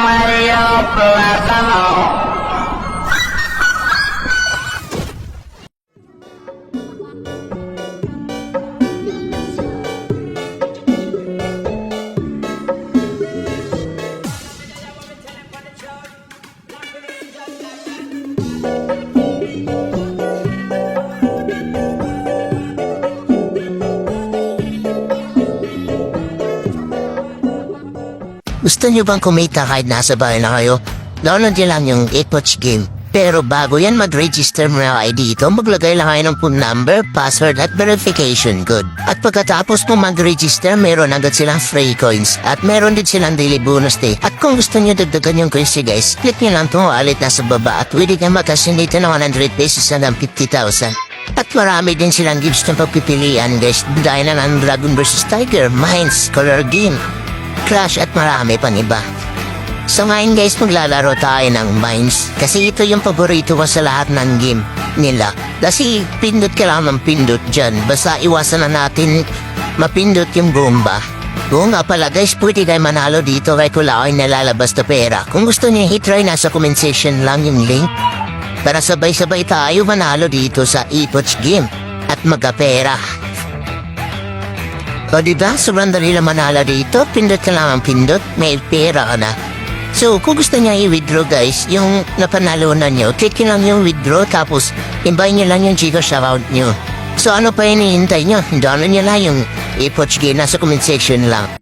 Mario, plátano. Gusto nyo bang kumita kahit nasa bahay na kayo? Download nyo lang yung Epoch Game. Pero bago yan mag-register mo na kayo dito, maglagay lang kayo ng phone number, password at verification code. At pagkatapos mo mag-register, meron agad silang free coins. At meron din silang daily bonus day. At kung gusto nyo dagdagan yung coins guys, click nyo lang itong wallet nasa baba at pwede kang magkasin dito ng 100 pesos hanggang 50,000. At marami din silang gifts na pagpipilian guys. Dahil na ng Dragon vs Tiger, Mines, Color Game, Clash at marami pang iba. So ngayon guys, maglalaro tayo ng Mines kasi ito yung paborito ko sa lahat ng game nila. Kasi pindot ka lang ng pindot dyan, basta iwasan na natin mapindot yung bomba. Oo nga pala guys, pwede kayo manalo dito kahit wala kayo nalalabas na pera. Kung gusto niyo i-try, nasa comment section lang yung link para sabay-sabay tayo manalo dito sa Epoch Game at magkapera. O diba, sobrang dali lang manalo dito, pindot ka lang ang pindot, may pera ka na. So, kung gusto niya i-withdraw guys, yung napanalunan nyo, click nyo lang yung withdraw, tapos invite nyo lang yung Gcash account nyo. So, ano pa hinihintay nyo? Download nyo lang yung Epoch Game, nasa comment section lang.